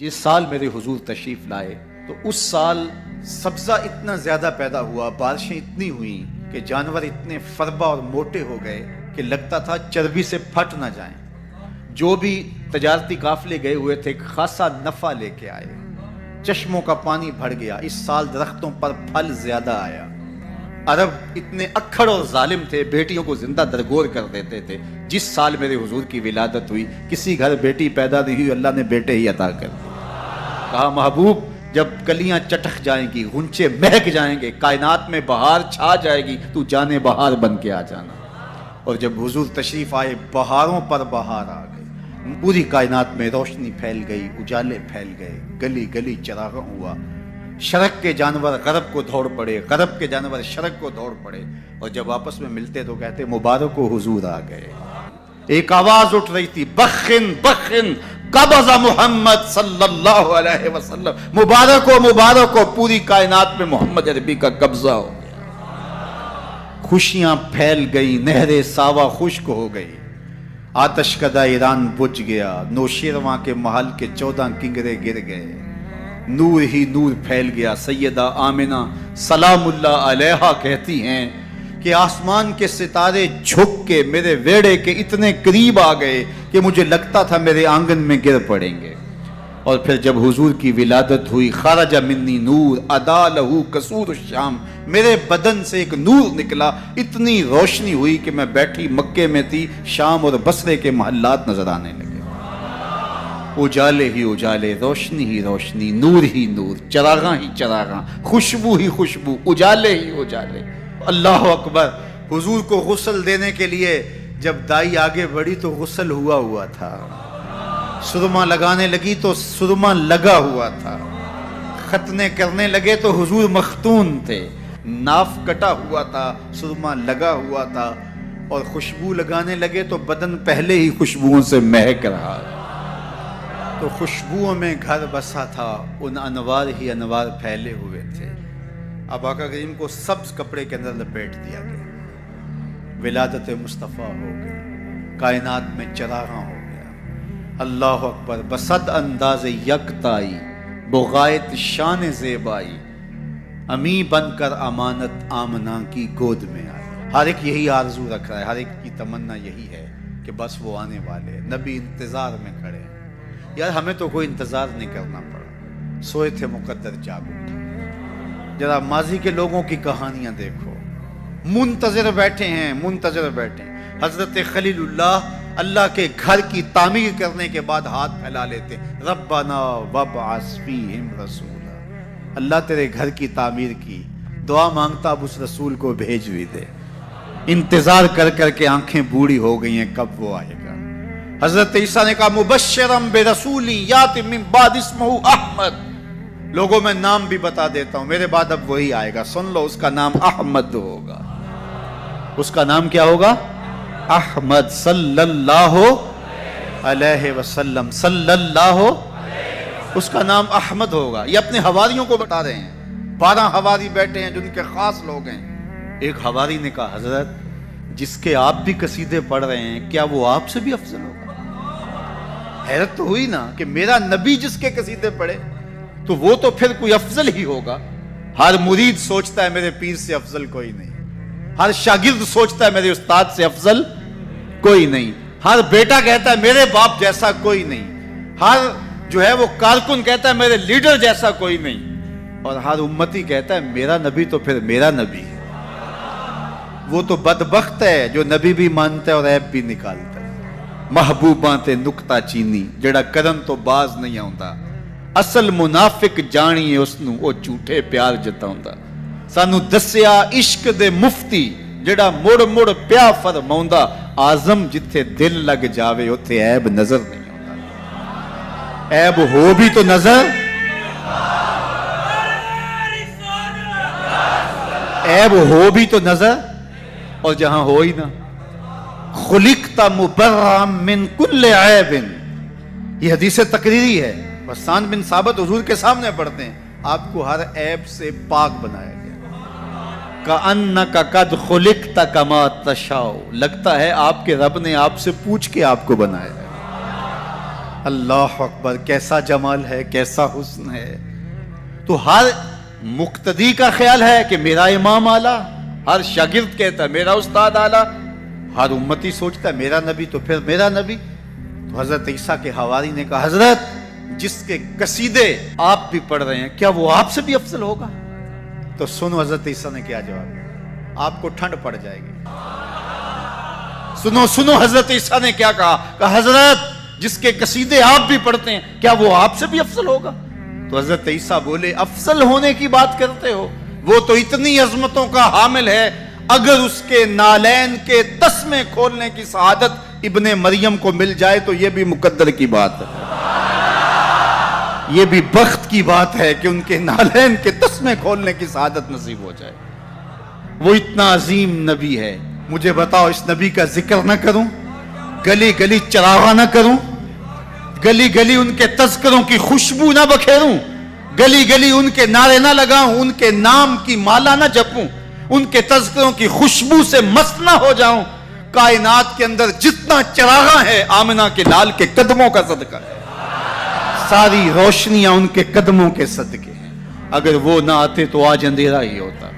جس سال میرے حضور تشریف لائے تو اس سال سبزہ اتنا زیادہ پیدا ہوا، بارشیں اتنی ہوئیں کہ جانور اتنے فربا اور موٹے ہو گئے کہ لگتا تھا چربی سے پھٹ نہ جائیں۔ جو بھی تجارتی قافلے گئے ہوئے تھے خاصا نفع لے کے آئے، چشموں کا پانی بڑھ گیا۔ اس سال درختوں پر پھل زیادہ آیا۔ عرب اتنے اکھڑ اور ظالم تھے، بیٹیوں کو زندہ درگور کر دیتے تھے۔ جس سال میرے حضور کی ولادت ہوئی، کسی گھر بیٹی پیدا نہیں ہوئی، اللہ نے بیٹے ہی عطا کر دیے۔ کہا محبوب جب کلیاں چٹک جائیں گی، غنچے مہک جائیں گے، کائنات میں بہار چھا جائے گی، تو جانے بہار بن کے آ جانا۔ اور جب حضور تشریف آئے، بہاروں پر بہار آ گئی، پوری کائنات میں روشنی پھیل گئی، اجالے پھیل گئے، گلی گلی چراغاں ہوا۔ شرق کے جانور غرب کو دوڑ پڑے، غرب کے جانور شرق کو دوڑ پڑے، اور جب آپس میں ملتے تو کہتے مبارک ہو حضور آ گئے۔ ایک آواز اٹھ رہی تھی، بخن بخن قبض محمد صلی اللہ علیہ وسلم، مبارک ہو پوری کائنات میں محمد عربی کا قبضہ ہو گیا۔ خوشیاں پھیل گئی، نہریں ساوا خشک ہو گئی، آتش کدہ ایران بجھ گیا، نوشیرواں کے محل کے 14 کنگرے گر گئے، نور ہی نور پھیل گیا۔ سیدہ آمنہ سلام اللہ علیہا کہتی ہیں کہ آسمان کے ستارے جھک کے میرے ویڑے کے اتنے قریب آ گئے کہ مجھے لگتا تھا میرے آنگن میں گر پڑیں گے۔ اور پھر جب حضور کی ولادت ہوئی، خرج منی نور ادا لہو قصور الشام، میرے بدن سے ایک نور نکلا، اتنی روشنی ہوئی کہ میں بیٹھی مکے میں تھی، شام اور بصرے کے محلات نظر آنے لگے۔ اجالے ہی اجالے، روشنی ہی روشنی، نور ہی نور، چراغاں ہی چراغاں، خوشبو ہی خوشبو، اجالے ہی اجالے۔ اللہ اکبر۔ حضور کو غسل دینے کے لیے جب دائی آگے بڑھی تو غسل ہوا تھا، سرما لگانے لگی تو سرما لگا ہوا تھا، ختنے کرنے لگے تو حضور مختون تھے، ناف کٹا ہوا تھا، سرما لگا ہوا تھا، اور خوشبو لگانے لگے تو بدن پہلے ہی خوشبوؤں سے مہک رہا۔ تو خوشبوؤں میں گھر بسا تھا، ان انوار ہی انوار پھیلے ہوئے تھے۔ اب آقا کریم کو سبز کپڑے کے اندر لپیٹ دیا گیا، ولادت مصطفیٰ ہو گئی، کائنات میں چراغاں ہو گیا۔ اللہ اکبر۔ بصد انداز یکتائی، بغایت شان زیبائی، امی بن کر امانت آمنہ کی گود میں آئی۔ ہر ایک یہی آرزو رکھ رہا ہے، ہر ایک کی تمنا یہی ہے کہ بس وہ آنے والے، نبی انتظار میں کھڑے ہیں۔ یار ہمیں تو کوئی انتظار نہیں کرنا پڑا، سوئے تھے مقدر جاگ اٹھے۔ ذرا ماضی کے لوگوں کی کہانیاں دیکھو، منتظر بیٹھے ہیں، منتظر بیٹھے ہیں۔ حضرت خلیل اللہ کے گھر کی تعمیر کرنے کے بعد ہاتھ پھیلا لیتے، ربنا وابعث فیہم رسولا، اللہ تیرے گھر کی تعمیر کی، دعا مانگتا اب اس رسول کو بھیج بھی دے۔ انتظار کر کر کے آنکھیں بوڑھی ہو گئی ہیں، کب وہ آئے گا۔ حضرت عیسیٰ نے کہا مبشرم برسول یاتی من بعد اسمہ احمد، لوگوں میں نام بھی بتا دیتا ہوں، میرے بعد اب وہی آئے گا، سن لو، اس کا نام احمد ہوگا۔ اس کا نام کیا ہوگا؟ احمد صلی اللہ علیہ وسلم، صلی اللہ، اس کا نام احمد ہوگا۔ یہ اپنے حواریوں کو بتا رہے ہیں، 12 حواری بیٹھے ہیں جن کے خاص لوگ ہیں۔ ایک حواری نے کہا حضرت جس کے آپ بھی قصیدے پڑھ رہے ہیں، کیا وہ آپ سے بھی افضل ہوگا؟ حیرت تو ہوئی نا کہ میرا نبی جس کے قصیدے پڑھے تو وہ تو پھر کوئی افضل ہی ہوگا۔ ہر مرید سوچتا ہے میرے پیر سے افضل کوئی نہیں، ہر شاگرد سوچتا ہے میرے استاد سے افضل کوئی نہیں، ہر بیٹا کہتا ہے میرے باپ جیسا کوئی نہیں، ہر جو ہے وہ کارکن کہتا ہے میرے لیڈر جیسا کوئی نہیں، اور ہر امتی کہتا ہے میرا نبی تو پھر میرا نبی ہے۔ وہ تو بدبخت ہے جو نبی بھی مانتا ہے اور عیب بھی نکالتا ہے۔ محبوباں تے نکتہ چینی جڑا کرن تو باز نہیں آوندا، اصل منافق جانیے اس نو او جھوٹے پیار جتاوندا۔ سانو دسیا عشق دے مفتی جڑا مڑ مڑ پیا فرماوندا، آزم جتھے دل لگ جاوے اوتھے عیب نظر نہیں آوندا۔ عیب ہو بھی تو نظر، عیب ہو بھی تو نظر، اور جہاں ہو ہی نہ۔ خلقت مبرئا من کل عیب، یہ حدیث تقریری ہے، حسان بن ثابت حضور کے سامنے پڑھتے ہیں، آپ کو ہر عیب سے پاک بنایا گیا۔ کأنک قد خلقت کما تشاء، لگتا ہے آپ کے رب نے آپ سے پوچھ کے آپ کو بنایا ہے۔ اللہ اکبر، کیسا جمال ہے، کیسا حسن ہے. تو ہر مقتدی کا خیال ہے کہ میرا امام اعلیٰ، ہر شاگرد کہتا ہے میرا استاد اعلیٰ، ہر امتی سوچتا ہے میرا نبی تو پھر میرا نبی. تو حضرت عیسیٰ کے حواری نے کہا حضرت جس کے قصیدے آپ بھی پڑھ رہے ہیں کیا وہ آپ سے بھی افضل ہوگا؟ تو سنو حضرت عیسیٰ نے کیا جواب دیا، آپ کو ٹھنڈ پڑ جائے گی. سنو حضرت عیسیٰ نے کیا کہا حضرت جس کے قصیدے آپ بھی پڑھتے ہیں کیا وہ آپ سے بھی افضل ہوگا؟ تو حضرت عیسیٰ بولے افضل ہونے کی بات کرتے ہو، وہ تو اتنی عظمتوں کا حامل ہے، اگر اس کے نالین کے تسمے کھولنے کی سعادت ابن مریم کو مل جائے تو یہ بھی مقدر کی بات ہے، یہ بھی بخت کی بات ہے کہ ان کے نالین کے تسمے کھولنے کی سعادت نصیب ہو جائے. وہ اتنا عظیم نبی ہے، مجھے بتاؤ اس نبی کا ذکر نہ کروں، گلی گلی چراغا نہ کروں، گلی گلی ان کے تذکروں کی خوشبو نہ بکھیروں، گلی گلی ان کے نعرے نہ لگاؤں، ان کے نام کی مالا نہ جپوں، ان کے تذکروں کی خوشبو سے مست نہ ہو جاؤں. کائنات کے اندر جتنا چراغاں ہے آمنہ کے لال کے قدموں کا صدقہ ہے، ساری روشنیاں ان کے قدموں کے صدقے ہیں. اگر وہ نہ آتے تو آج اندھیرا ہی ہوتا.